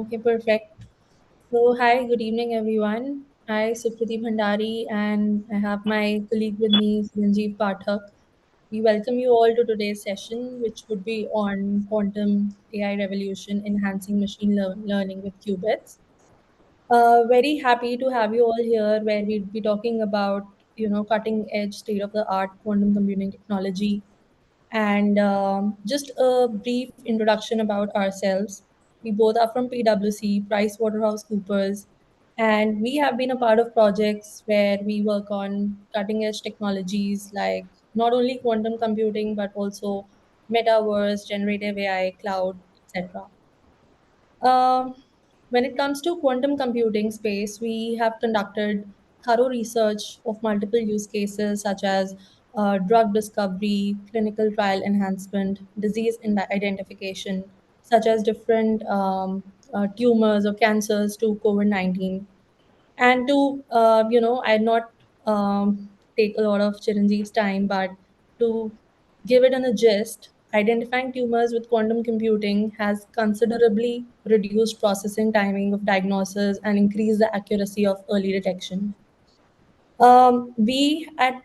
Okay, perfect. So, hi, good evening, everyone. Hi, Supriti Bhandari, and I have my colleague with me, Sanjeev Pathak. We welcome you all to today's session, which would be on quantum AI revolution, enhancing machine learning with qubits. Very happy to have you all here, where we'll be talking about cutting edge, state of the art quantum computing technology and just a brief introduction about ourselves. We both are from PwC, PricewaterhouseCoopers, and we have been a part of projects where we work on cutting edge technologies like not only quantum computing but also metaverse, generative AI, cloud, etc. Um, when it comes to quantum computing space, we have conducted thorough research of multiple use cases such as drug discovery, clinical trial enhancement, disease identification, such as different tumors or cancers to COVID-19. And to I not take a lot of Chiranjeev's time, but to give it in a gist, identifying tumors with quantum computing has considerably reduced processing timing of diagnosis and increased the accuracy of early detection. We at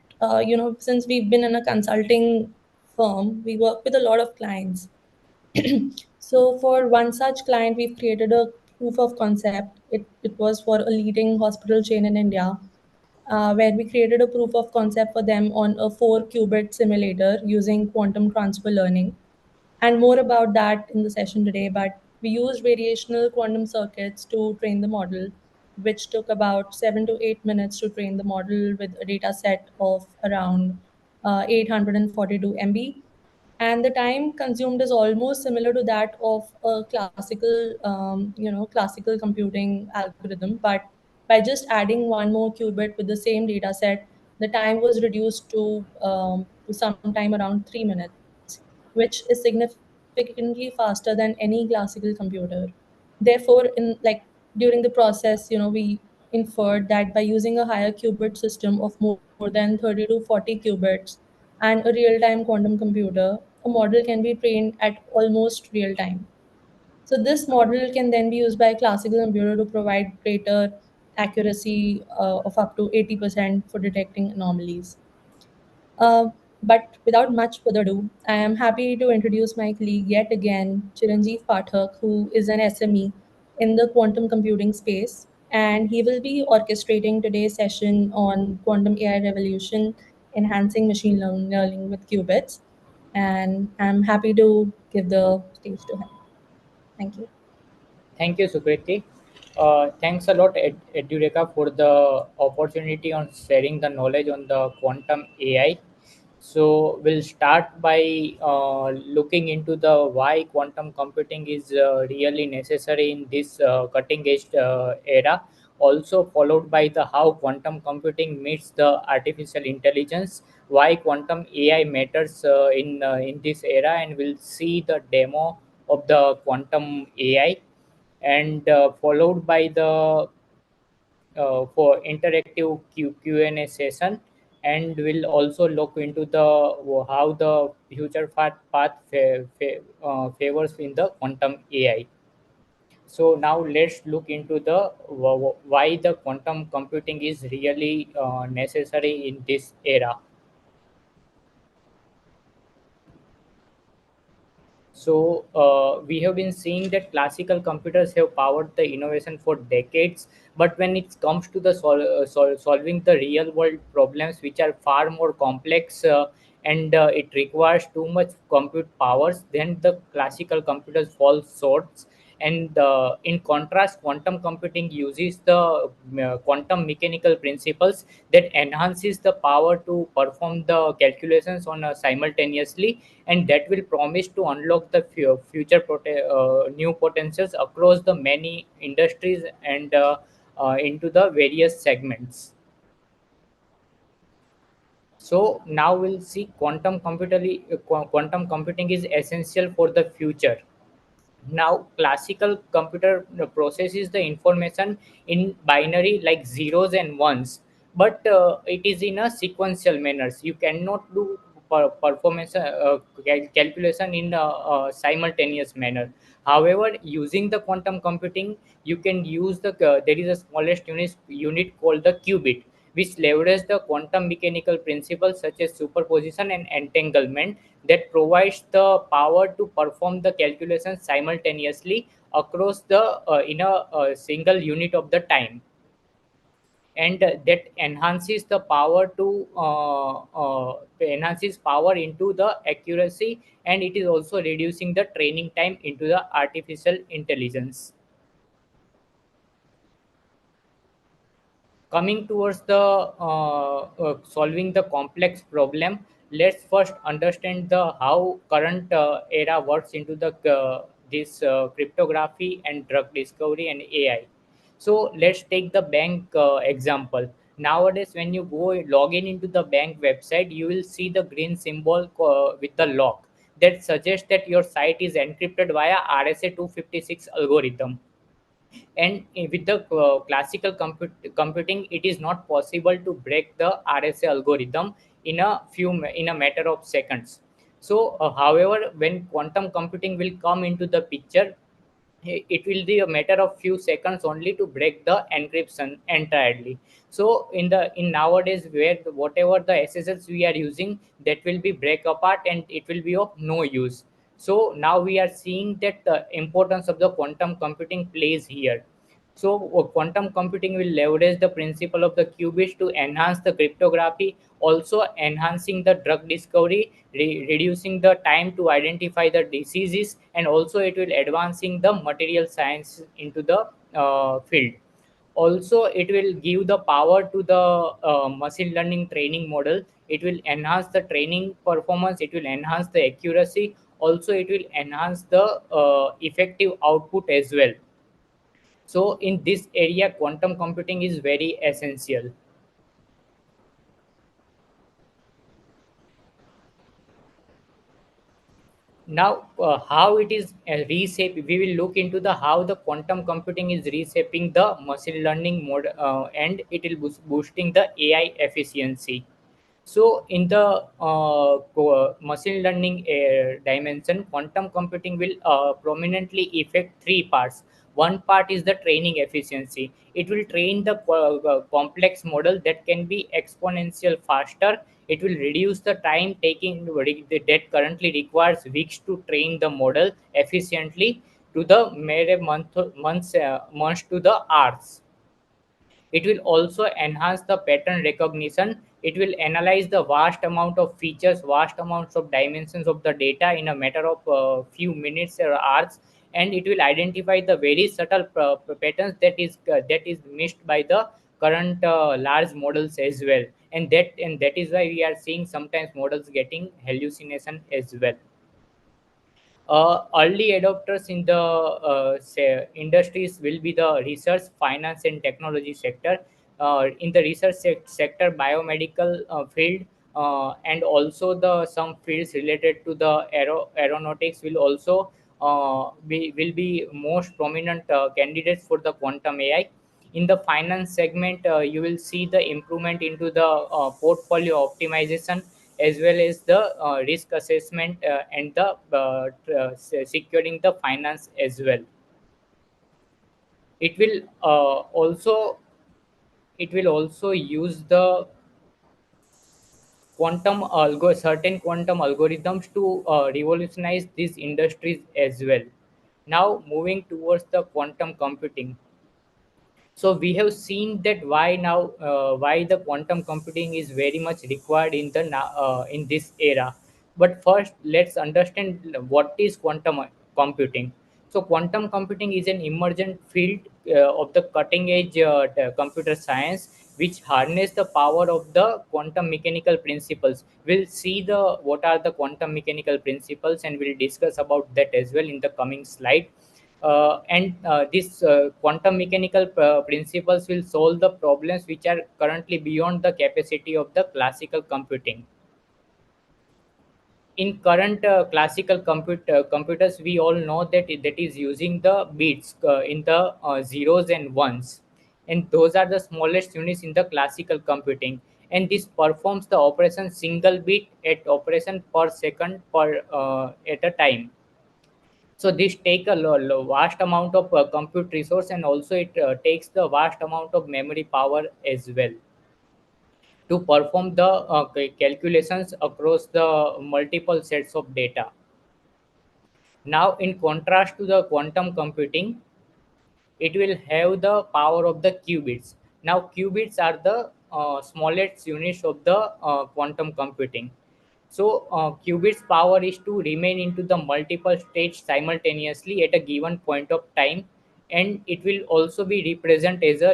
since we've been in a consulting firm, we work with a lot of clients. So for one such client, we've created a proof of concept. It was for a leading hospital chain in India, where we created a proof of concept for them on a 4-qubit simulator using quantum transfer learning. And more about that in the session today. But we used variational quantum circuits to train the model, which took about 7 to 8 minutes to train the model with a data set of around 842 MB. And the time consumed is almost similar to that of a classical computing algorithm. But by just adding one more qubit with the same data set, the time was reduced to sometime around 3 minutes, which is significantly faster than any classical computer. Therefore, in like during the process, we inferred that by using a higher qubit system of more than 30 to 40 qubits and a real-time quantum computer, a model can be trained at almost real time. So this model can then be used by a classical computer to provide greater accuracy of up to 80% for detecting anomalies. Uh, but without much further ado, I am happy to introduce my colleague yet again, Chiranjeev Pathak, who is an SME in the quantum computing space. And he will be orchestrating today's session on quantum AI revolution, enhancing machine learning with qubits. And I'm happy to give the stage to him. Thank you. Thank you, Sukriti. Thanks a lot, Edureka, for the opportunity on sharing the knowledge on the quantum AI. So we'll start by looking into the why quantum computing is really necessary in this cutting edge era. Also followed by the how quantum computing meets the artificial intelligence, why quantum AI matters in this era, and we'll see the demo of the quantum AI, and followed by the for interactive Q&A session, and we'll also look into the how the future path favors in the quantum AI. So now let's look into the why the quantum computing is really necessary in this era. So we have been seeing that classical computers have powered the innovation for decades, but when it comes to the solving the real world problems, which are far more complex and it requires too much compute powers, then the classical computers fall short. And in contrast, quantum computing uses the quantum mechanical principles that enhances the power to perform the calculations on simultaneously, and that will promise to unlock the future new potentials across the many industries and into the various segments. So now we'll see quantum computing is essential for the future. Now classical computer processes the information in binary like zeros and ones, but it is in a sequential manners. You cannot do performance calculation in a simultaneous manner. However, using the quantum computing, you can use there is a smallest unit called the qubit, which leverage the quantum mechanical principles such as superposition and entanglement, that provides the power to perform the calculations simultaneously across the in a single unit of the time. And that enhances the power to enhances power into the accuracy, and it is also reducing the training time into the artificial intelligence. Coming towards the solving the complex problem, let's first understand the how current era works into the this cryptography and drug discovery and AI. So let's take the bank example. Nowadays, when you go log in into the bank website, you will see the green symbol with the lock that suggests that your site is encrypted via RSA 256 algorithm. And with the classical computing, it is not possible to break the RSA algorithm in a matter of seconds. So however, when quantum computing will come into the picture, it will be a matter of few seconds only to break the encryption entirely. So in nowadays, where whatever the SSLs we are using, that will be break apart and it will be of no use. So now we are seeing that the importance of the quantum computing plays here. So quantum computing will leverage the principle of the qubits to enhance the cryptography, also enhancing the drug discovery, reducing the time to identify the diseases, and also it will advancing the material science into the field. Also, it will give the power to the machine learning training model. It will enhance the training performance. It will enhance the accuracy. Also, it will enhance the effective output as well. So in this area, quantum computing is very essential. Now, how it is reshape? We will look into the how the quantum computing is reshaping the machine learning mode, and it will boosting the AI efficiency. So, in the machine learning dimension, quantum computing will prominently affect three parts. One part is the training efficiency. It will train the complex model that can be exponential faster. It will reduce the time taking that currently requires weeks to train the model efficiently to the mere months to the hours. It will also enhance the pattern recognition. It will analyze the vast amount of features, vast amounts of dimensions of the data in a matter of few minutes or hours, and it will identify the very subtle patterns that is missed by the current large models as well. And that is why we are seeing sometimes models getting hallucination as well. Early adopters in the industries will be the research, finance, and technology sector. In the research sector, biomedical field, and also the some fields related to the aeronautics will also will be most prominent candidates for the quantum AI. In the finance segment, you will see the improvement into the portfolio optimization, as well as the risk assessment, and the securing the finance as well. It will also it will also use the certain quantum algorithms to revolutionize these industries as well. Now moving towards the quantum computing. So we have seen that why the quantum computing is very much required in this era. But first, let's understand what is quantum computing. So quantum computing is an emergent field of the cutting edge computer science, which harness the power of the quantum mechanical principles. We'll see the what are the quantum mechanical principles, and we'll discuss about that as well in the coming slide. And these quantum mechanical principles will solve the problems which are currently beyond the capacity of the classical computing. In current classical computers, we all know that that is using the bits in the zeros and ones, and those are the smallest units in the classical computing. and this performs the operation single bit at operation per second per at a time. So this take a vast amount of compute resource, and also it takes the vast amount of memory power as well to perform the calculations across the multiple sets of data. Now, in contrast to the quantum computing, it will have the power of the qubits. Now, qubits are the smallest units of the quantum computing. So, qubits power is to remain into the multiple states simultaneously at a given point of time, and it will also be represented as a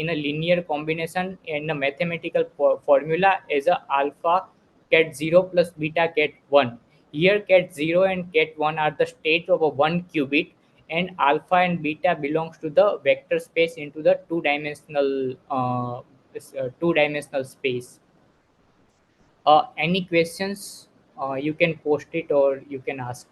in a linear combination in a mathematical formula as a alpha cat 0 plus beta cat 1. Here, cat 0 and cat 1 are the states of a one qubit, and alpha and beta belongs to the vector space into the two dimensional space. Any questions? You can post it or you can ask.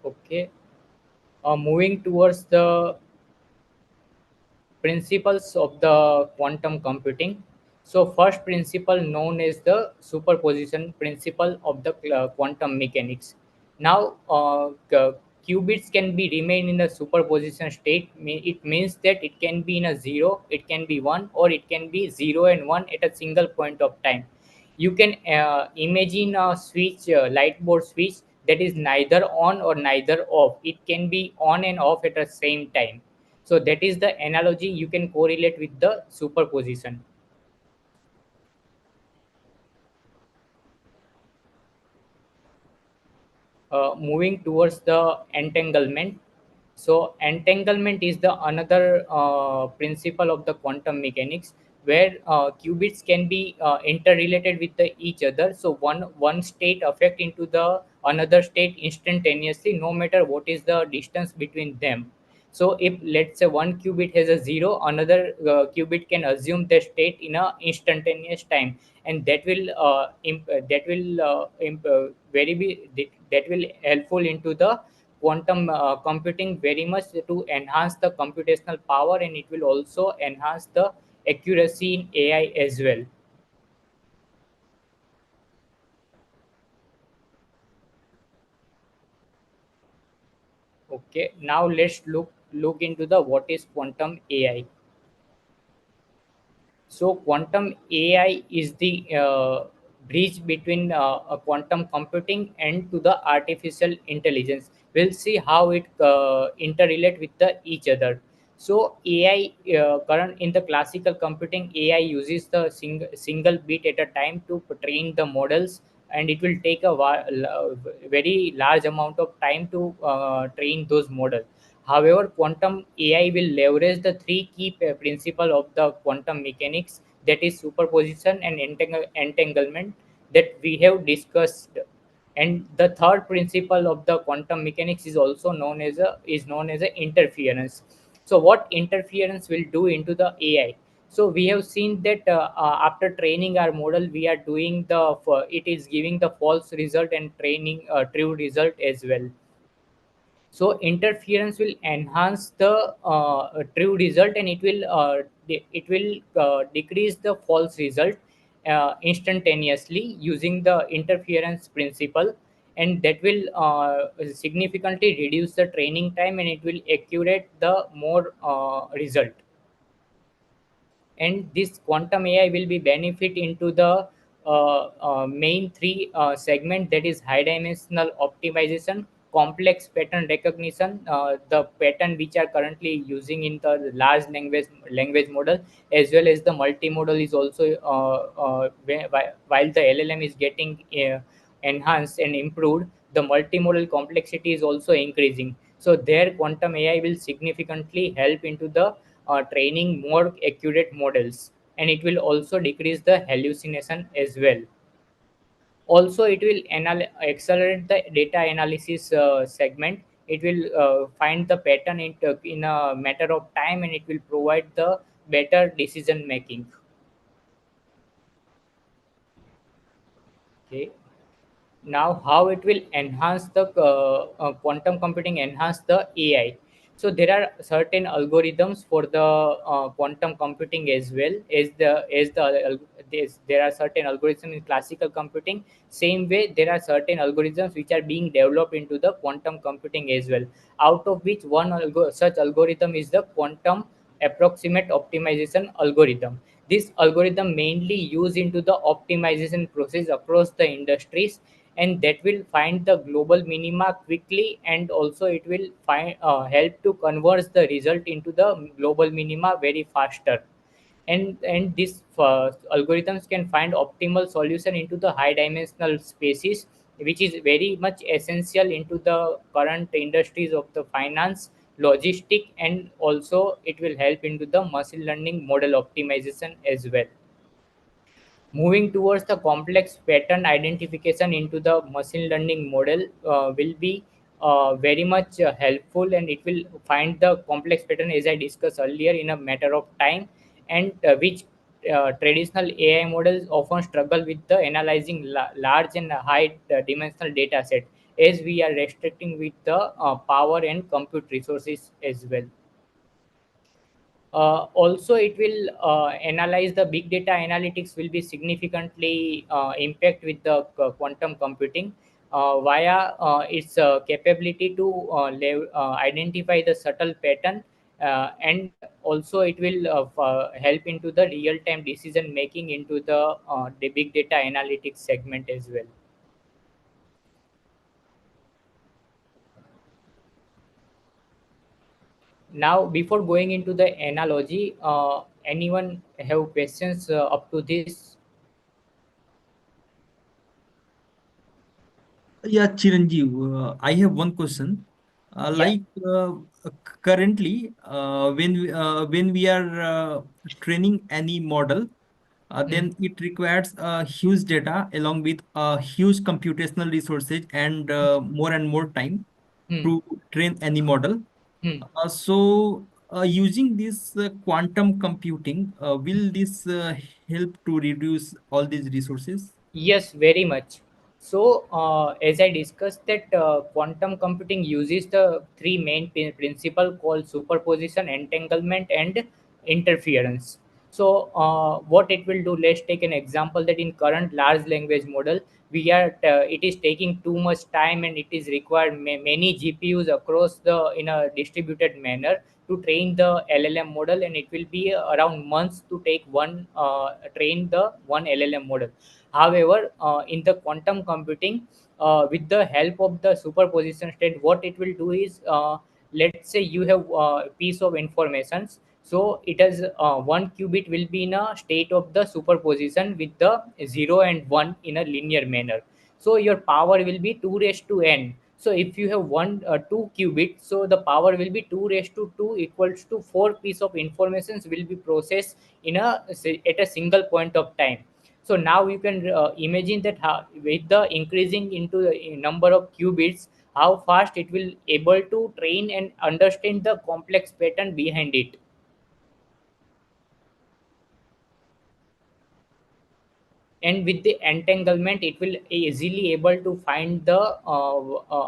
Okay. Moving towards the principles of the quantum computing. So, first principle known as the superposition principle of the quantum mechanics. Now, qubits can be remain in a superposition state. It means that it can be in a zero, it can be one, or it can be zero and one at a single point of time. You can imagine a switch, light bulb switch, that is neither on or neither off. It can be on and off at the same time. So that is the analogy you can correlate with the superposition. Moving towards the entanglement. So entanglement is the another principle of the quantum mechanics, where qubits can be interrelated with each other. So one state affect into the another state instantaneously, no matter what is the distance between them. So if let's say one qubit has a zero, another qubit can assume the state in a instantaneous time, and that will very be that will helpful into the quantum computing very much to enhance the computational power, and it will also enhance the accuracy in AI as well. Okay, now let's look into the what is quantum AI. So quantum AI is the bridge between a quantum computing and to the artificial intelligence. We'll see how it interrelate with each other. So AI, current in the classical computing, AI uses the single bit at a time to train the models, and it will take a very large amount of time to train those models. However, quantum AI will leverage the three key principles of the quantum mechanics, that is superposition and entanglement, that we have discussed. And the third principle of the quantum mechanics is known as a interference. So what interference will do into the AI? So we have seen that after training our model, we are doing it is giving the false result and training true result as well. So interference will enhance the true result, and it will decrease the false result instantaneously using the interference principle, and that will significantly reduce the training time, and it will accurate the more result. And this quantum AI will be benefit into the main three segment, that is high dimensional optimization, complex pattern recognition, the pattern which are currently using in the large language model, as well as the multimodal is also while the LLM is getting enhanced and improved, the multimodal complexity is also increasing. So there quantum AI will significantly help into the training more accurate models, and it will also decrease the hallucination as well. Also, it will accelerate the data analysis segment. It will find the pattern in a matter of time, and it will provide the better decision making. Okay. Now how it will enhance the quantum computing enhance the AI. So there are certain algorithms for the quantum computing as well there are certain algorithms in classical computing. Same way there are certain algorithms which are being developed into the quantum computing as well, out of which such algorithm is the quantum approximate optimization algorithm. This algorithm mainly used into the optimization process across the industries, and that will find the global minima quickly, and also it will help to converge the result into the global minima very faster. And these algorithms can find optimal solution into the high dimensional spaces, which is very much essential into the current industries of the finance, logistic, and also it will help into the machine learning model optimization as well. Moving towards the complex pattern identification into the machine learning model will be very much helpful, and it will find the complex pattern as I discussed earlier in a matter of time, and which traditional AI models often struggle with the analyzing large and high dimensional data set, as we are restricting with the power and compute resources as well. Also, it will analyze the big data analytics will be significantly impact with the quantum computing via its capability to identify the subtle pattern, and also it will help into the real-time decision making into the big data analytics segment as well. Now, before going into the analogy, anyone have questions up to this? Yeah, Chiranjeev, I have one question. Yeah. Currently, when we are training any model, Hmm. then it requires huge data along with huge computational resources and more time Hmm. to train any model. Hmm. Using this quantum computing, will this help to reduce all these resources? Yes, very much. So, as I discussed, that quantum computing uses the three main principle called superposition, entanglement, and interference. So, what it will do? Let's take an example that in current large language model, it is taking too much time, and it is required many GPUs across the in a distributed manner to train the LLM model, and it will be around months to take one train the one LLM model. However, in the quantum computing, with the help of the superposition state, what it will do is, let's say you have a piece of information. So it has one qubit will be in a state of the superposition with the 0 and 1 in a linear manner. So your power will be 2 raised to n. So if you have two qubits, so the power will be 2 raised to 2 equals to 4 piece of informations will be processed at a single point of time. So now you can imagine that how, with the increasing into the number of qubits, how fast it will able to train and understand the complex pattern behind it. And with the entanglement, it will easily able to find the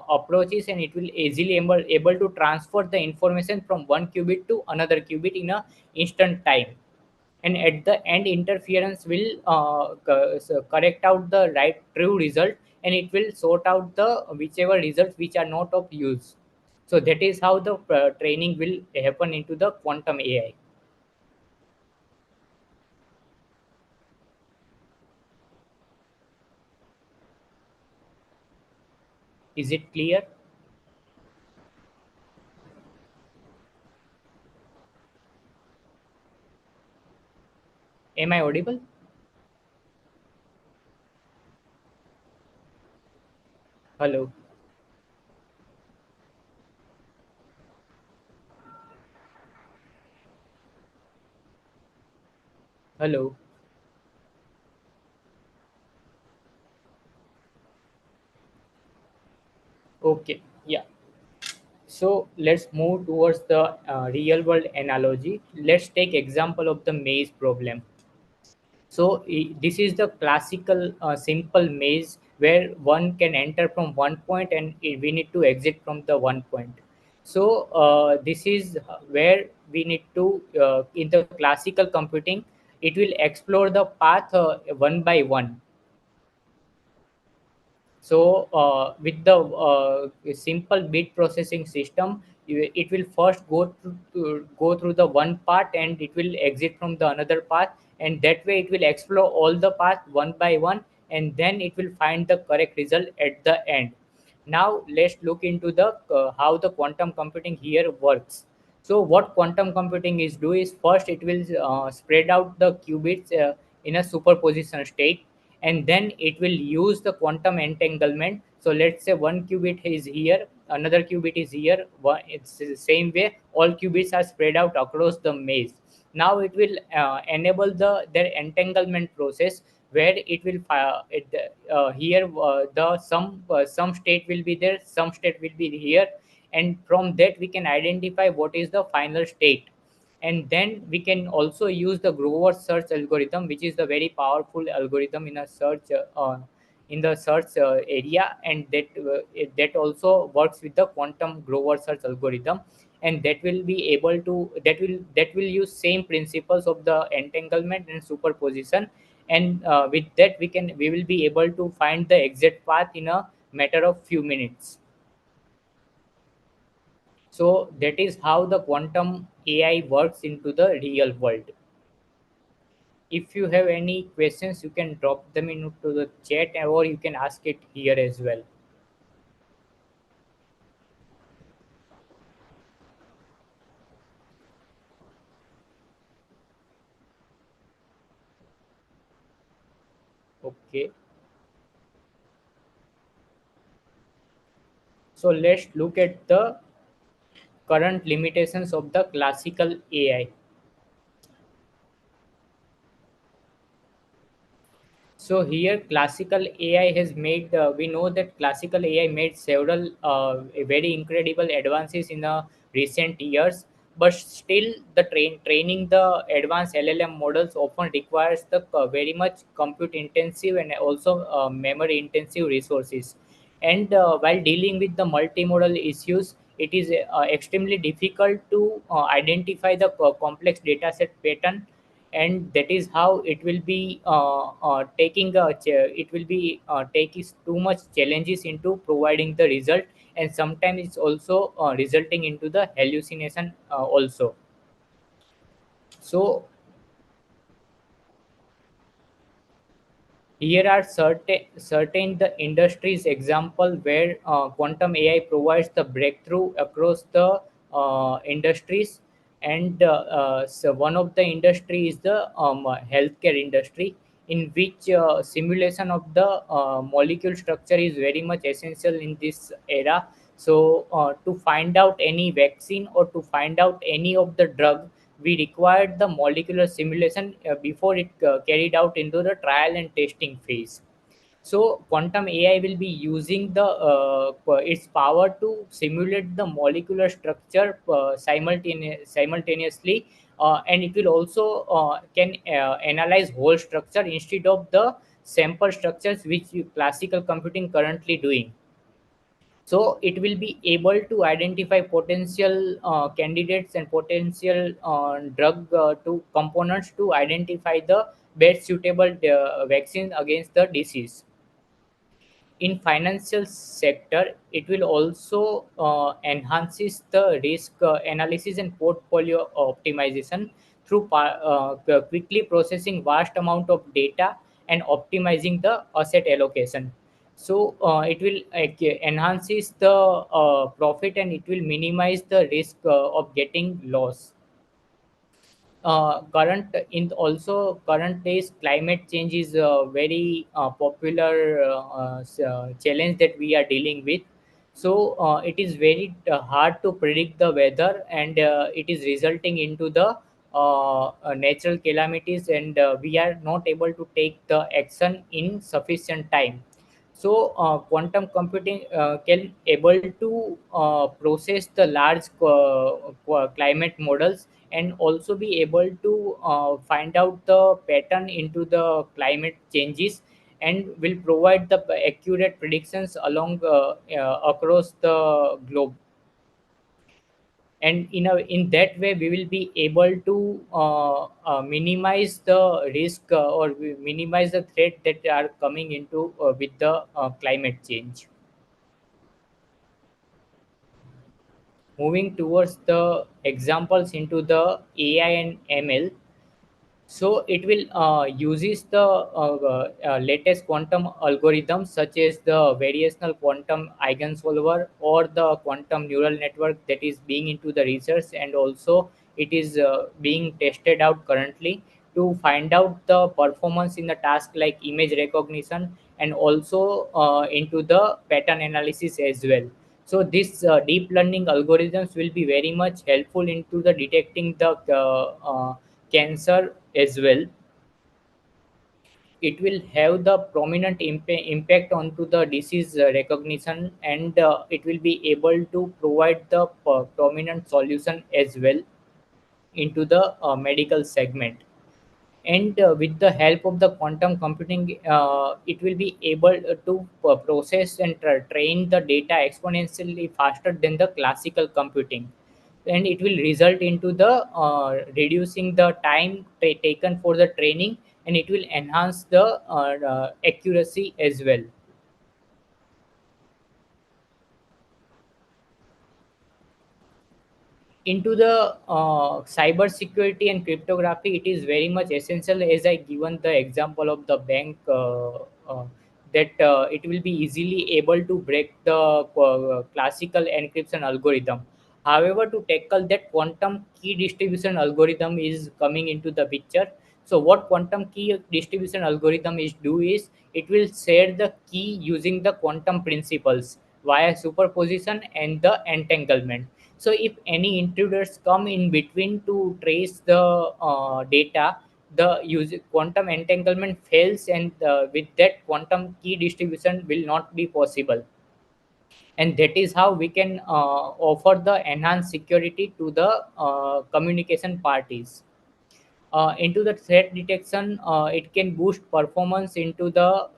approaches, and it will easily able to transfer the information from one qubit to another qubit in a instant time. And at the end, interference will correct out the right true result, and it will sort out the whichever results which are not of use. So that is how the training will happen into the quantum AI. Is it clear? Am I audible? Hello. Hello. Okay. Yeah. So let's move towards the real world analogy. Let's take example of the maze problem. So this is the classical simple maze where one can enter from one point and we need to exit from the one point. So this is where we need to in the classical computing, it will explore the path one by one. So with the simple bit processing system, it will first go through the one path and it will exit from the another path, and that way it will explore all the path one by one, and then it will find the correct result at the end. Now let's look into the how the quantum computing here works. So what quantum computing is do is first it will spread out the qubits in a superposition state, and then it will use the quantum entanglement. So let's say one qubit is here, another qubit is here, it's the same way all qubits are spread out across the maze. Now it will enable their entanglement process, where it will here the some state will be there, some state will be here, and from that we can identify what is the final state. And then we can also use the Grover search algorithm, which is the very powerful algorithm in a search in the search area, and that also works with the quantum Grover search algorithm, and that will be able to that will use same principles of the entanglement and superposition, and with that we will be able to find the exact path in a matter of few minutes. So that is how the quantum AI works into the real world. If you have any questions, you can drop them into the chat, or you can ask it here as well. Okay. So let's look at the current limitations of the classical AI. So here, classical AI has made. We know that classical AI made several very incredible advances in the recent years, but still, the training the advanced LLM models often requires the very much compute intensive and also memory intensive resources. And while dealing with the multimodal issues, it is extremely difficult to identify the complex dataset pattern, and that is how it will be it will be taking too much challenges into providing the result, and sometimes it's also resulting into the hallucination also. So here are certain the industries example where quantum AI provides the breakthrough across the industries, and so one of the industry is the healthcare industry, in which simulation of the molecule structure is very much essential in this era. So to find out any vaccine or to find out any of the drug, we required the molecular simulation before it carried out into the trial and testing phase. So quantum AI will be using the its power to simulate the molecular structure simultaneously, and it will also can analyze whole structure instead of the sample structures which classical computing currently doing. So it will be able to identify potential candidates and potential drug to components to identify the best suitable vaccine against the disease. In financial sector, it will also enhances the risk analysis and portfolio optimization through quickly processing vast amount of data and optimizing the asset allocation. So it will enhances the profit, and it will minimize the risk of getting loss. Current in also current days, climate change is a very popular challenge that we are dealing with. So it is very hard to predict the weather, and it is resulting into the natural calamities, and we are not able to take the action in sufficient time. So quantum computing can able to process the large climate models, and also be able to find out the pattern into the climate changes, and will provide the accurate predictions along across the globe. And in that way we will be able to minimize the risk, or we minimize the threat that are coming into with the climate change. Moving towards the examples into the AI and ML, so it will uses the latest quantum algorithms such as the variational quantum eigensolver or the quantum neural network that is being into the research, and also it is being tested out currently to find out the performance in the task like image recognition, and also into the pattern analysis as well. So this deep learning algorithms will be very much helpful into the detecting the cancer as well. It will have the prominent impact onto the disease recognition, and it will be able to provide the prominent solution as well into the medical segment. And with the help of the quantum computing, it will be able to process and train the data exponentially faster than the classical computing, and it will result into the reducing the time taken for the training, and it will enhance the accuracy as well. Into the cyber security and cryptography, it is very much essential, as I given the example of the bank, that it will be easily able to break the classical encryption algorithm. However, to tackle that, quantum key distribution algorithm is coming into the picture. So what quantum key distribution algorithm is do is it will share the key using the quantum principles via superposition and the entanglement. So if any intruders come in between to trace the data, the quantum entanglement fails, and with that quantum key distribution will not be possible. And that is how we can offer the enhanced security to the communication parties. Into the threat detection, it can boost performance into the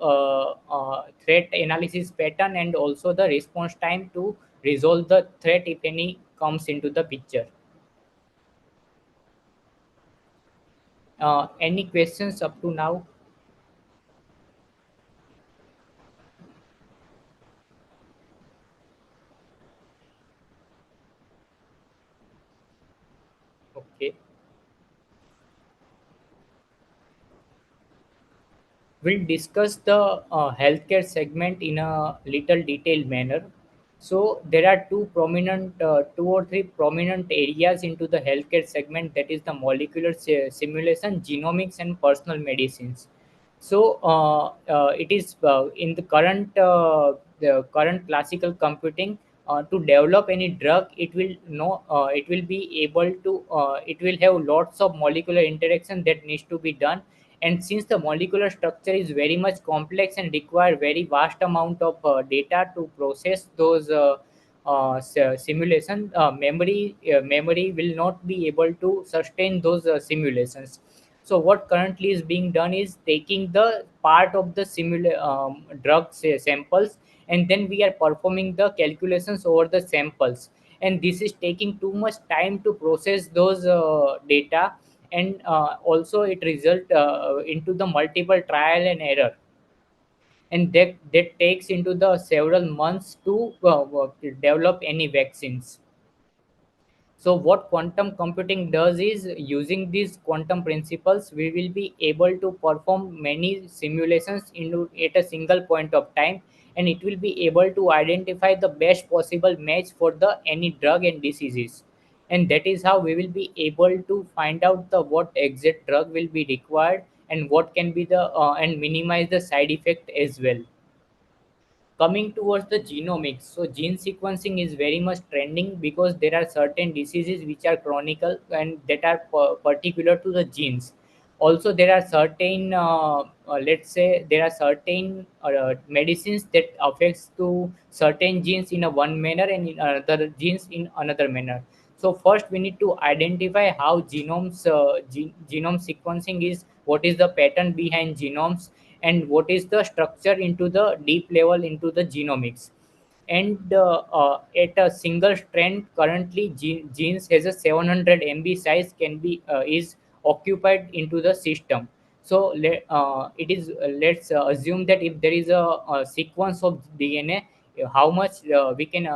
threat analysis pattern, and also the response time to resolve the threat if any comes into the picture. Any questions up to now? Okay. We'll discuss the healthcare segment in a little detailed manner. So there are two or three prominent areas into the healthcare segment, that is the molecular simulation, genomics, and personal medicines. So it is in the current classical computing, to develop any drug, it will know it will be able to it will have lots of molecular interaction that needs to be done. And since the molecular structure is very much complex and require very vast amount of data to process those simulation, memory will not be able to sustain those simulations. So what currently is being done is taking the part of the drug samples, and then we are performing the calculations over the samples, and this is taking too much time to process those data. And also it result into the multiple trial and error, and that takes into the several months to develop any vaccines. So what quantum computing does is, using these quantum principles, we will be able to perform many simulations at a single point of time, and it will be able to identify the best possible match for the any drug and diseases. And that is how we will be able to find out the what exact drug will be required, and what can be the and minimize the side effect as well. Coming towards the genomics, so gene sequencing is very much trending because there are certain diseases which are chronical and that are particular to the genes. Also there are certain let's say there are certain medicines that affects to certain genes in a one manner and in other genes in another manner. So first we need to identify how genome sequencing is, what is the pattern behind genomes, and what is the structure into the deep level into the genomics. And at a single strand currently genes has a 700 MB size can be is occupied into the system. So let's assume that if there is a sequence of DNA, how much we can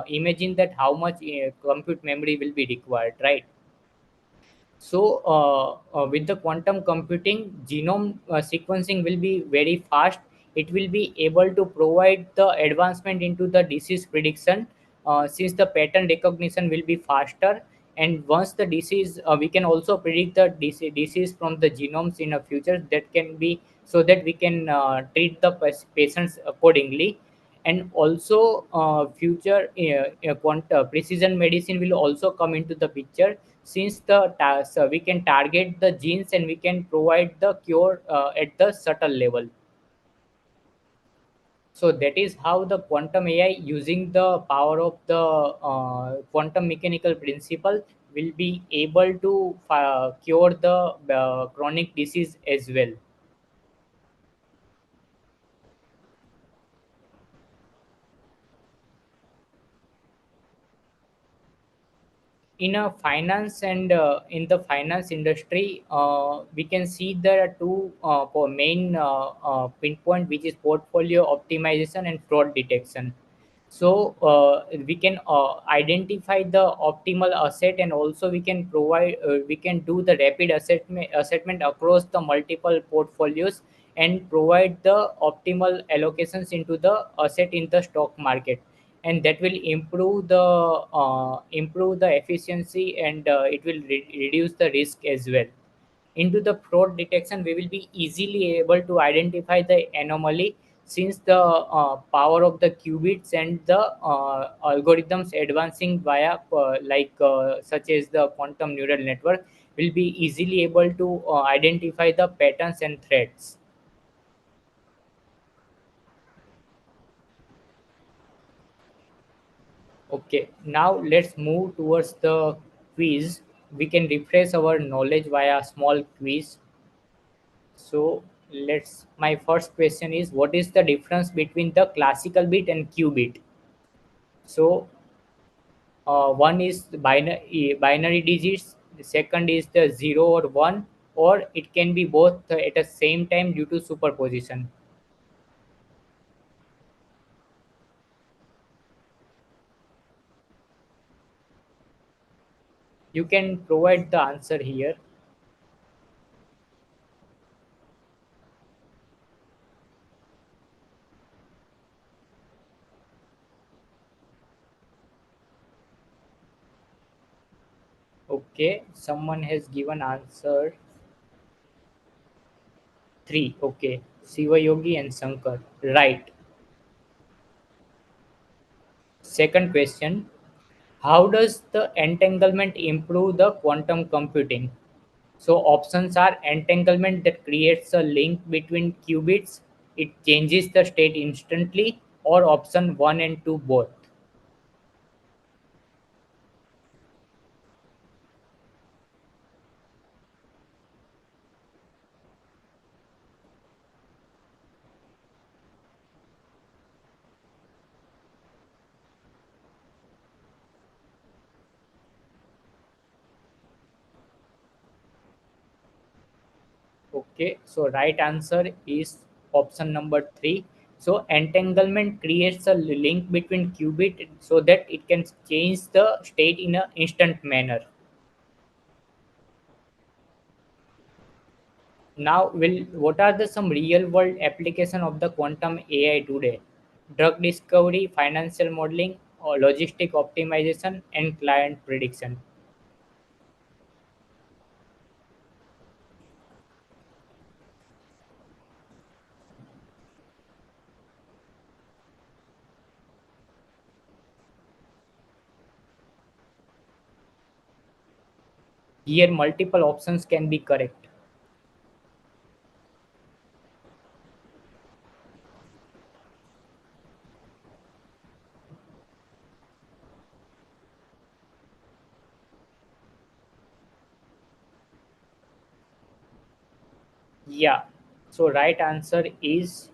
imagine that how much compute memory will be required, right? So, with the quantum computing, genome sequencing will be very fast. It will be able to provide the advancement into the disease prediction, since the pattern recognition will be faster. And once the disease, we can also predict the disease from the genomes in a future that can be so that we can treat the patients accordingly. And also future precision medicine will also come into the picture, since so we can target the genes and we can provide the cure at the subtle level. So that is how the quantum AI, using the power of the quantum mechanical principle, will be able to cure the chronic disease as well. In a finance and in the finance industry, we can see there are two main pinpoint, which is portfolio optimization and fraud detection. So we can identify the optimal asset, and also we can provide we can do the rapid assessment across the multiple portfolios and provide the optimal allocations into the asset in the stock market, and that will improve the efficiency, and it will reduce the risk as well. Into the fraud detection, we will be easily able to identify the anomaly, since the power of the qubits and the algorithms advancing via such as the quantum neural network will be easily able to identify the patterns and threats. Okay, now let's move towards the quiz. We can refresh our knowledge via small quiz. So my first question is, what is the difference between the classical bit and qubit? So one is the binary digits, the second is the 0 or 1, or it can be both at the same time due to superposition. You can provide the answer here. Okay, someone has given answer 3. Okay, Shiva Yogi and Shankar. Right. Second question, how does the entanglement improve the quantum computing? So options are entanglement that creates a link between qubits, it changes the state instantly, or option 1 and 2 both. Okay, so right answer is option number 3. So entanglement creates a link between qubit so that it can change the state in an instant manner. Now, will what are the some real world application of the quantum AI today? Drug discovery, financial modeling, or logistic optimization, and client prediction. Here, multiple options can be correct. Yeah. So right answer is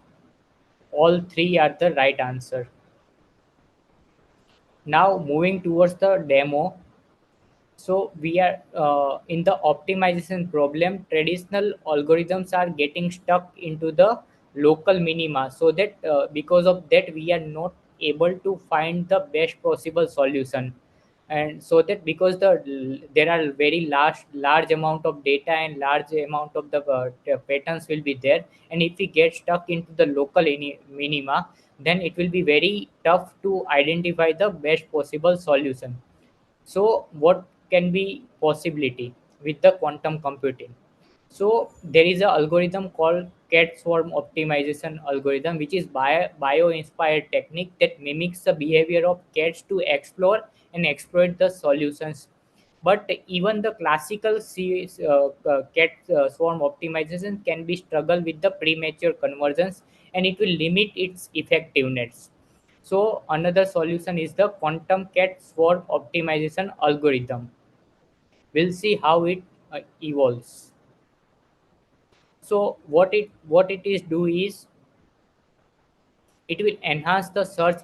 all three are the right answer. Now moving towards the demo. So we are in the optimization problem. Traditional algorithms are getting stuck into the local minima. So that because of that, we are not able to find the best possible solution. And so that because there are very large amount of data and large amount of the patterns will be there, and if we get stuck into the local minima, then it will be very tough to identify the best possible solution. So what can be possibility with the quantum computing? So there is a algorithm called cat swarm optimization algorithm, which is bio inspired technique that mimics the behavior of cats to explore and exploit the solutions. But even the classical cat swarm optimization can be struggle with the premature conversions, and it will limit its effectiveness. So another solution is the quantum cat swarm optimization algorithm. We'll see how it evolves. So what it is do is it will enhance the search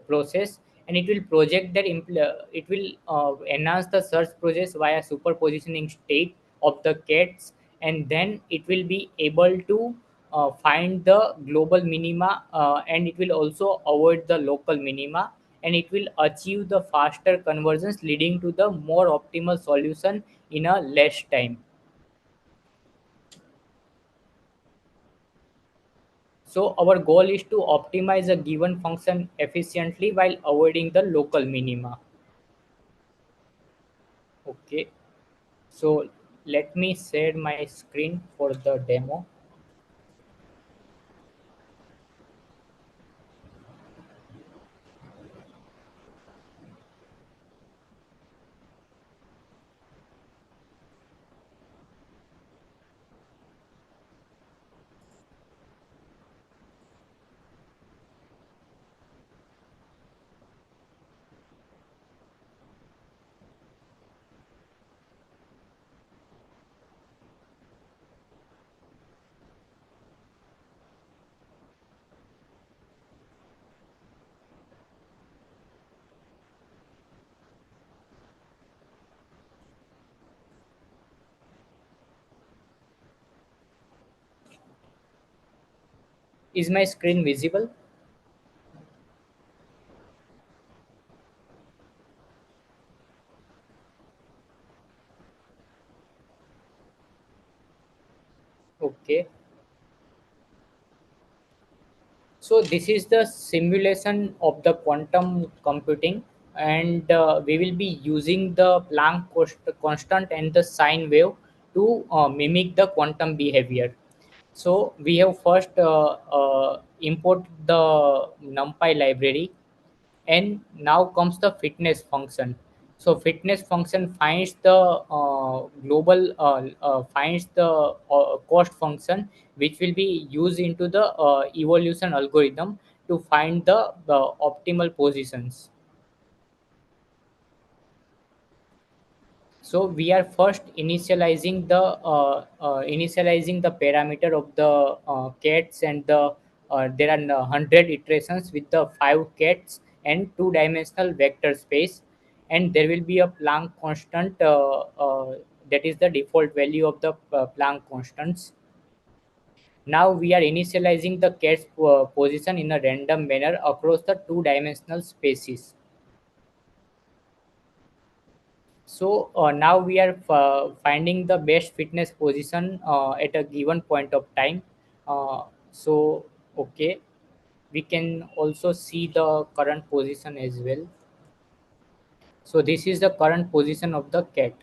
process, and it will project that it will enhance the search process via superpositioning state of the cats, and then it will be able to find the global minima, and it will also avoid the local minima, and it will achieve the faster conversions, leading to the more optimal solution in a less time. So our goal is to optimize a given function efficiently while avoiding the local minima. Okay, so let me share my screen for the demo. Is my screen visible? Okay. So this is the simulation of the quantum computing, and we will be using the constant and the sine wave to mimic the quantum behavior. So we have first import the NumPy library, and now comes the fitness function. So fitness function finds the global finds the cost function, which will be used into the evolution algorithm to find the optimal positions. So we are first initializing the parameter of the cats, and there are 100 iterations with the 5 cats and two-dimensional vector space, and there will be a Planck constant, that is the default value of the Planck constants. Now we are initializing the cat's position in a random manner across the two-dimensional spaces. So now we are finding the best fitness position at a given point of time. So okay, we can also see the current position as well. So this is the current position of the cat.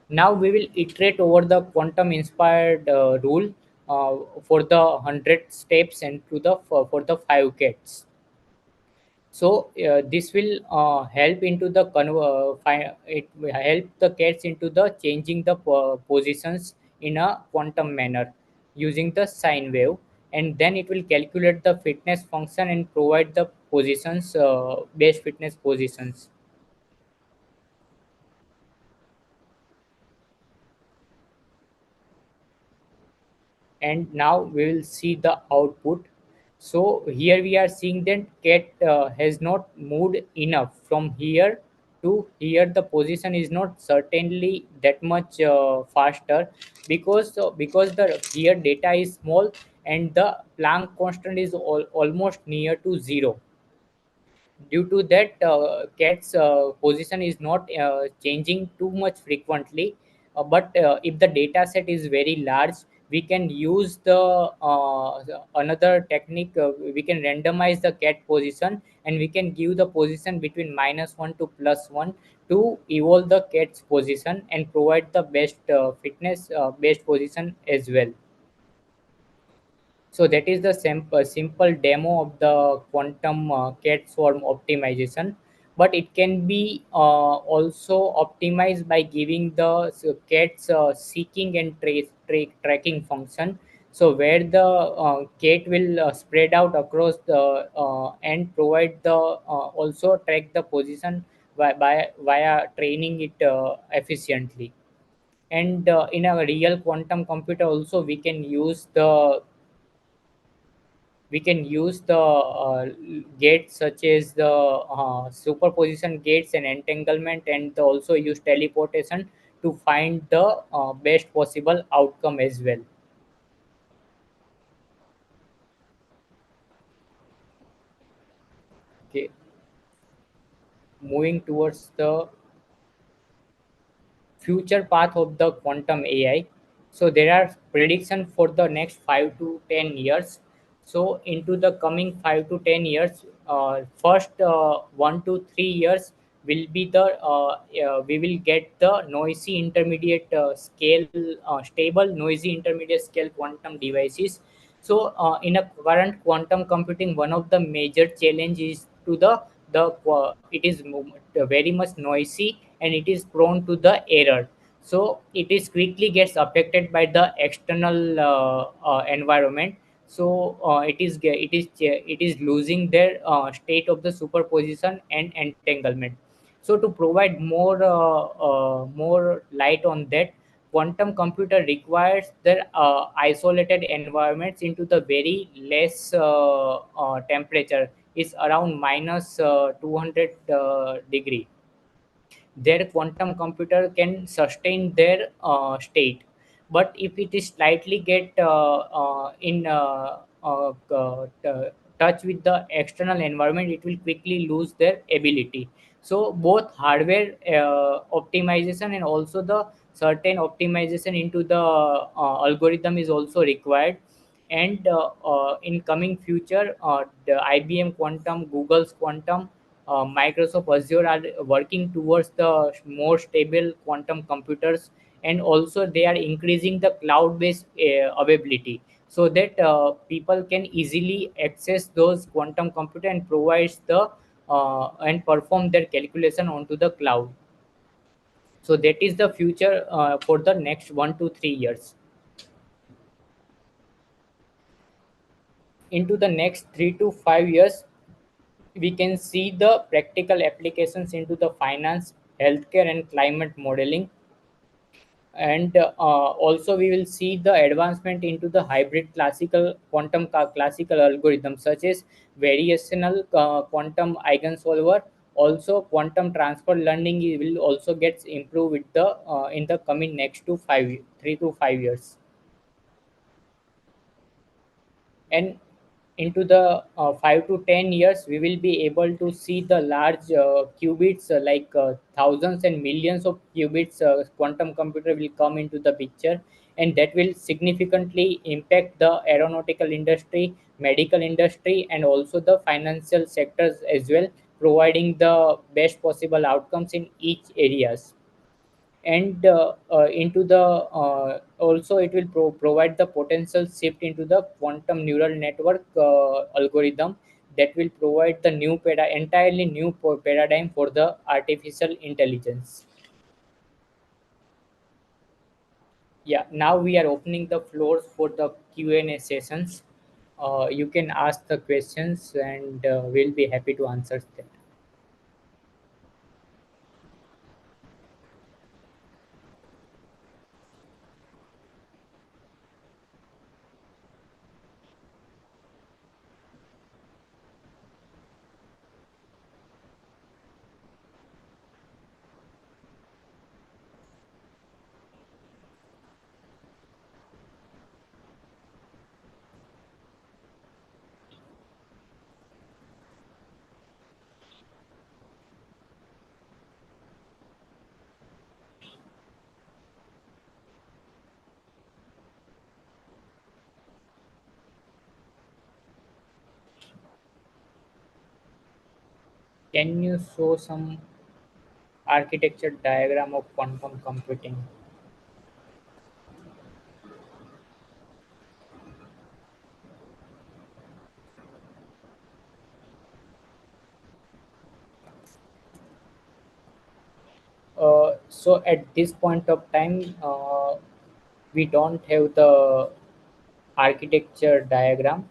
Now we will iterate over the quantum inspired rule for the 100 steps and to the for the 5 cats. So this will help into the it will help the cats into the changing the positions in a quantum manner using the sine wave, and then it will calculate the fitness function and provide the positions, base fitness positions. and now we will see the output. So here we are seeing that cat has not moved enough from here to here. The position is not certainly that much faster, because the here data is small and the Planck constant is almost near to zero. Due to that, cat's position is not changing too much frequently. But if the data set is very large, we can use the another technique. We can randomize the cat position, and we can give the position between -1 to +1 to evolve the cat's position and provide the best fitness best position as well. So that is the simple demo of the quantum cat swarm optimization. But it can be also optimized by giving the cat's seeking and tracking function. So where the cat will spread out across the and provide the also track the position via training it efficiently. And in a real quantum computer also we can use the gates such as the superposition gates and entanglement, and also use teleportation to find the best possible outcome as well. Okay, moving towards the future path of the quantum AI. So there are predictions for the next 5 to 10 years. So into the coming 5 to 10 years, first 1 to 3 years will be the we will get the noisy intermediate scale stable noisy intermediate scale quantum devices. So in a current quantum computing, one of the major challenges to it is very much noisy and it is prone to the error. So it is quickly gets affected by the external environment. So it is losing their state of the superposition and entanglement. So to provide more light on that, quantum computer requires their isolated environments into the very less temperature is around minus 200 degree. Their quantum computer can sustain their state. But if it is slightly get in touch with the external environment, it will quickly lose their ability. So both hardware optimization and also the certain optimization into the algorithm is also required. And in coming future, the IBM quantum, Google's quantum, Microsoft Azure are working towards the more stable quantum computers, and also they are increasing the cloud-based availability, so that people can easily access those quantum computer and provides the and perform their calculation onto the cloud. So that is the future for the next 1 to 3 years. Into the next 3 to 5 years, we can see the practical applications into the finance, healthcare, and climate modeling. And also we will see the advancement into the hybrid classical algorithms such as variational quantum eigensolver. Also quantum transfer learning will also get improved with the in the coming next 3 to 5 years. And into the 5 to 10 years, we will be able to see the large qubits, like thousands and millions of qubits quantum computer will come into the picture, and that will significantly impact the aeronautical industry, medical industry, and also the financial sectors as well, providing the best possible outcomes in each areas. And into the also it will provide the potential shift into the quantum neural network algorithm that will provide the entirely new paradigm for the artificial intelligence. Yeah, now we are opening the floors for the Q&A sessions. You can ask the questions, and we'll be happy to answer them. Can you show some architecture diagram of quantum computing? So at this point of time, we don't have the architecture diagram.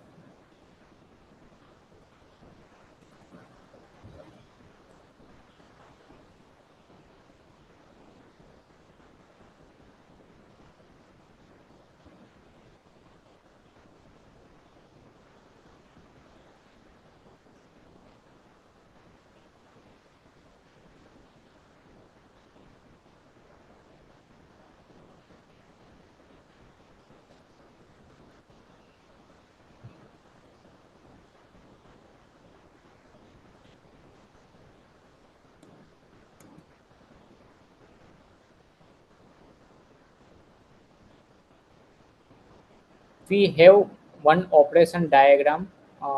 We have one operation diagram.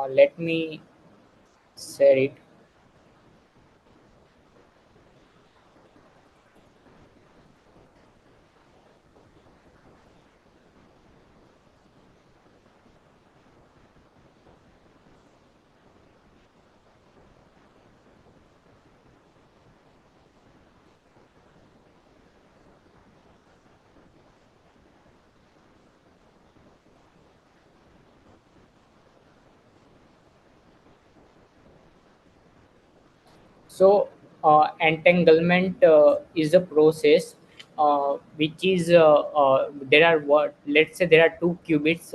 Let me share it. So, entanglement is a process which is there are what let's say there are two qubits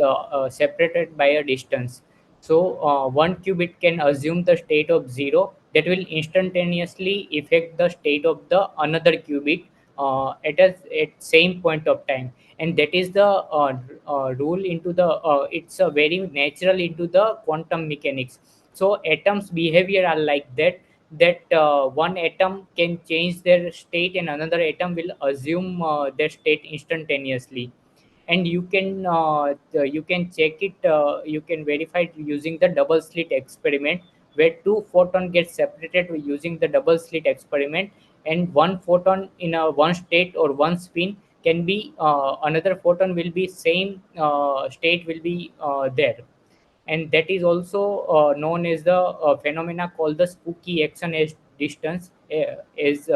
separated by a distance. So, one qubit can assume the state of zero that will instantaneously affect the state of the another qubit at same point of time, and that is the rule into the it's a very natural into the quantum mechanics. So atoms behavior are like that, one atom can change their state and another atom will assume their state instantaneously. And you can check it, you can verify it using the double slit experiment, where two photon get separated using the double slit experiment, and one photon in a one state or one spin can be another photon will be same state will be there. And that is also known as the phenomena called the spooky action as distance, is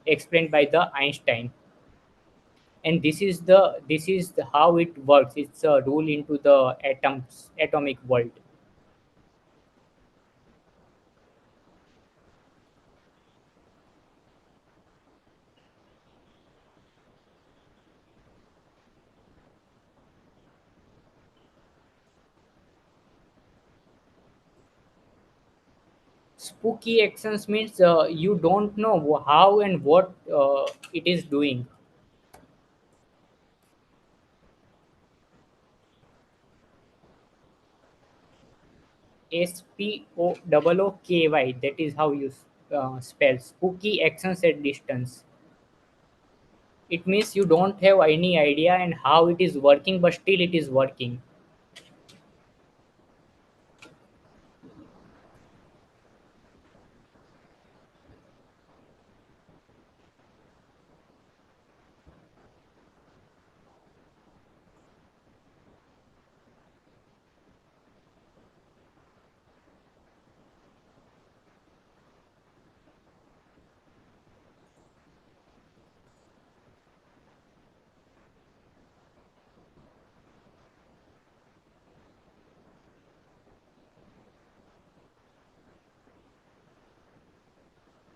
explained by the Einstein. And this is how it works. It's a rule into the atomic world. Spooky actions means you don't know how and what it is doing. Spooky, that is how you spell spooky actions at distance. It means you don't have any idea and how it is working, but still it is working.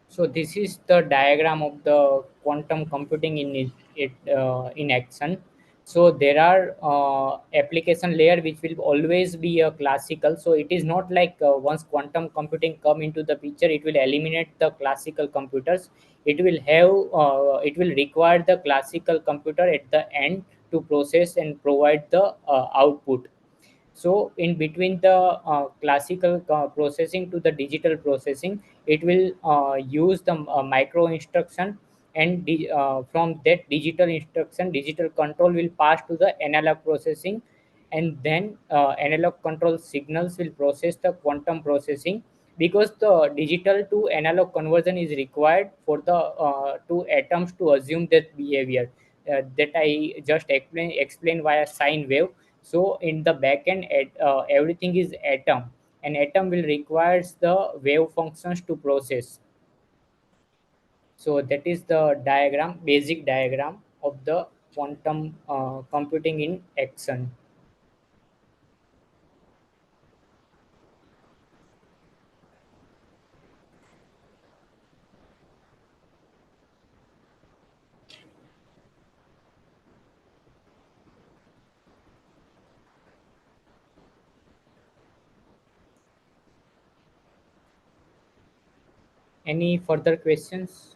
So this is the diagram of the quantum computing in action. So there are application layer which will always be a classical. So it is not like once quantum computing come into the picture, it will eliminate the classical computers. It will require the classical computer at the end to process and provide the output. So in between the classical processing to the digital processing, it will use the micro instruction, and from that digital instruction, digital control will pass to the analog processing, and then analog control signals will process the quantum processing, because the digital to analog conversion is required for the two atoms to assume that behavior that I just explain via sine wave. So in the backend, everything is atom, and atom will requires the wave functions to process. So that is the diagram, basic diagram of the quantum computing in action. Any further questions?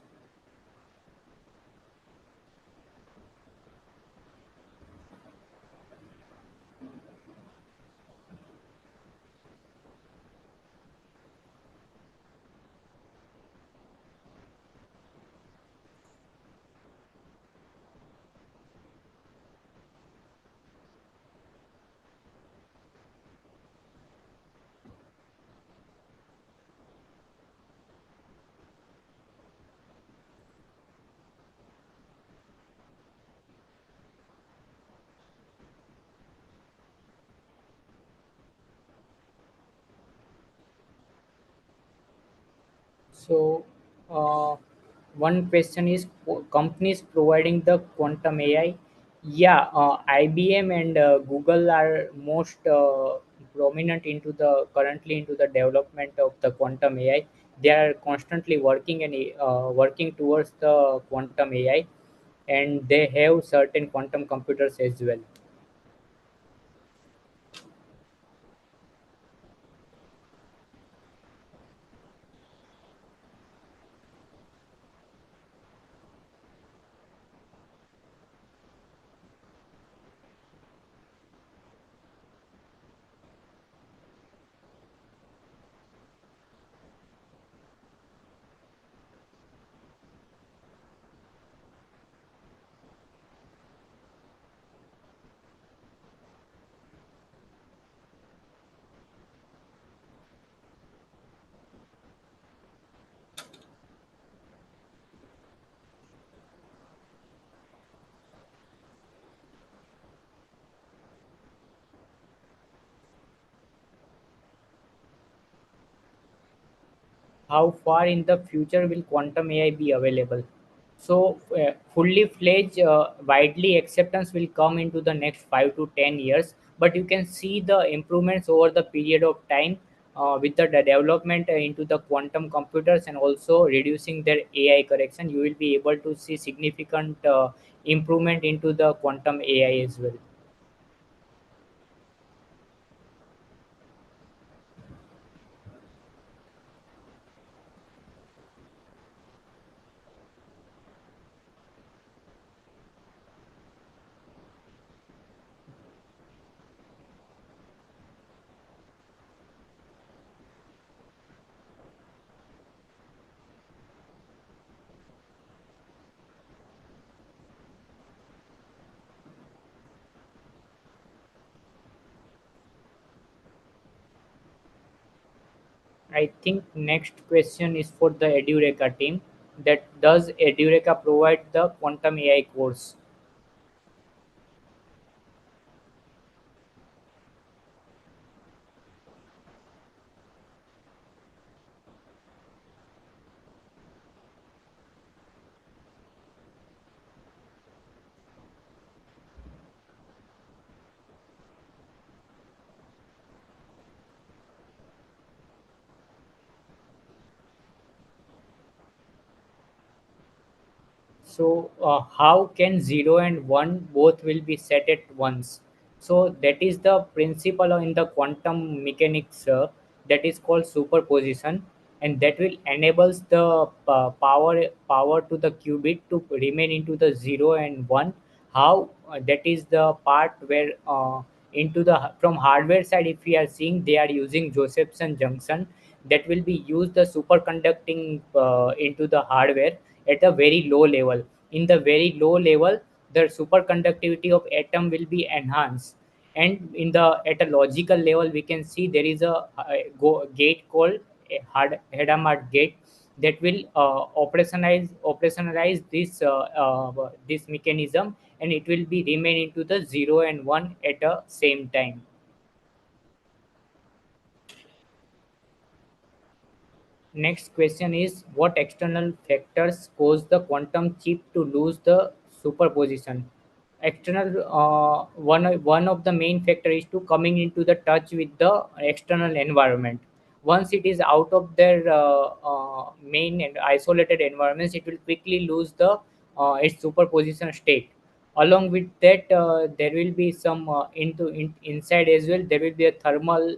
So, one question is companies providing the quantum AI. Yeah, IBM and Google are most prominent into the currently into the development of the quantum AI. They are constantly working and working towards the quantum AI, and they have certain quantum computers as well. How far in the future will quantum AI be available? So, fully fledged, widely acceptance will come into the next 5 to 10 years. But you can see the improvements over the period of time with the development into the quantum computers and also reducing their AI correction. You will be able to see significant improvement into the quantum AI as well. I think next question is for the Edureka team. That does Edureka provide the quantum AI course? So, how can 0 and 1 both will be set at once? So, that is the principle in the quantum mechanics that is called superposition, and that will enables the power to the qubit to remain into the 0 and 1. How that is the part where into the from hardware side, if we are seeing they are using Josephson junction, that will be used the superconducting into the hardware at a very low level. In the very low level, the superconductivity of atom will be enhanced, and in the at a logical level we can see there is a gate called a hard Hadamard gate that will operationalize this mechanism, and it will be remain into the 0 and 1 at the same time. Next question is, what external factors cause the quantum chip to lose the superposition? External one of the main factor is to coming into the touch with the external environment. Once it is out of their main and isolated environments, it will quickly lose the its superposition state. Along with that, there will be some inside as well. There will be a thermal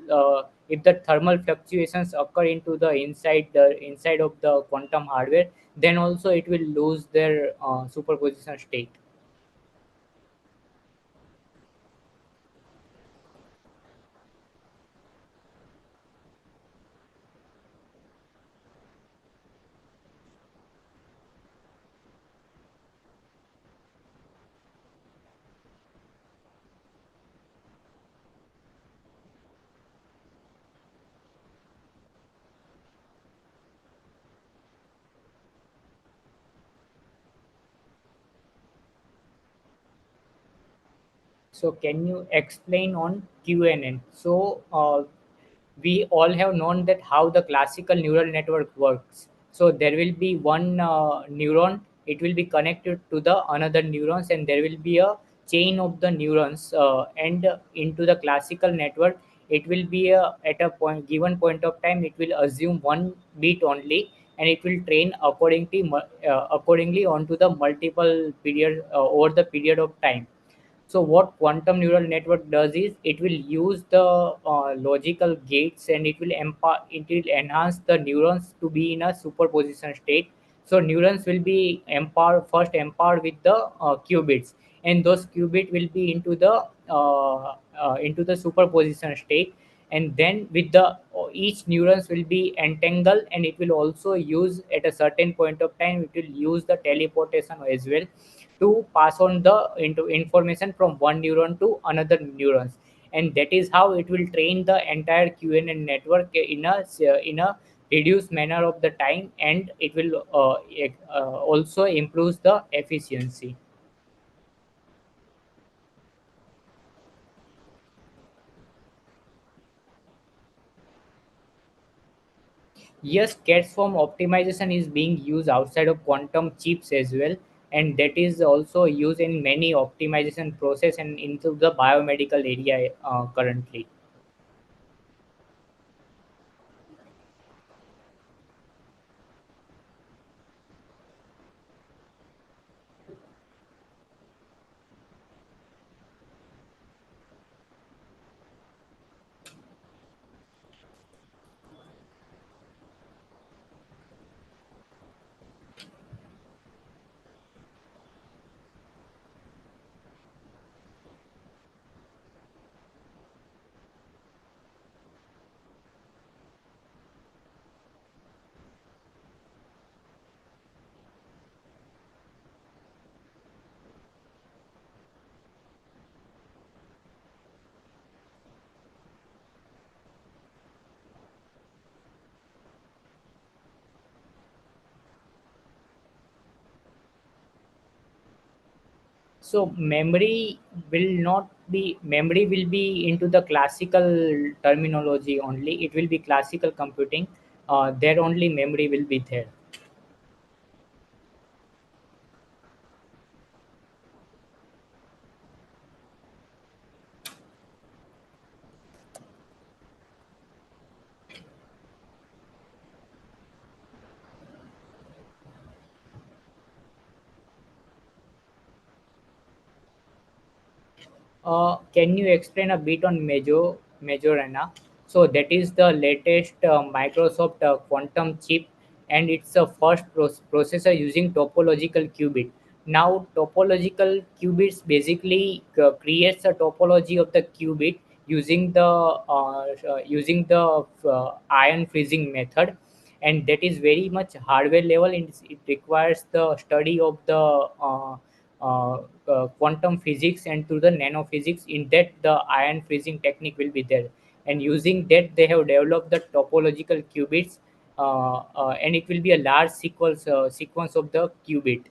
if the thermal fluctuations occur into the inside of the quantum hardware, then also it will lose their superposition state. So can you explain on QNN? So we all have known that how the classical neural network works. So there will be one neuron, it will be connected to the another neurons, and there will be a chain of the neurons, and into the classical network, it will be at a given point of time, it will assume one bit only, and it will train accordingly onto the multiple period over the period of time. So what quantum neural network does is it will use the logical gates, and it will enhance the neurons to be in a superposition state. So neurons will be empowered with the qubits, and those qubit will be into the superposition state. And then with the each neurons will be entangled, and it will also use at a certain point of time, it will use the teleportation as well to pass on the into information from one neuron to another neurons. And that is how it will train the entire QNN network in a reduced manner of the time, and it will also improves the efficiency. Yes, CATS form optimization is being used outside of quantum chips as well, and that is also used in many optimization process and into the biomedical area currently. So memory will be into the classical terminology only. It will be classical computing. There only memory will be there. Can you explain a bit on Majorana? So that is the latest Microsoft quantum chip, and it's a first processor using topological qubit. Now, topological qubits basically creates a topology of the qubit using the ion freezing method, and that is very much hardware level, and it requires the study of the quantum physics and to the nanophysics. In that, the ion freezing technique will be there, and using that they have developed the topological qubits, and it will be a large sequence of the qubit.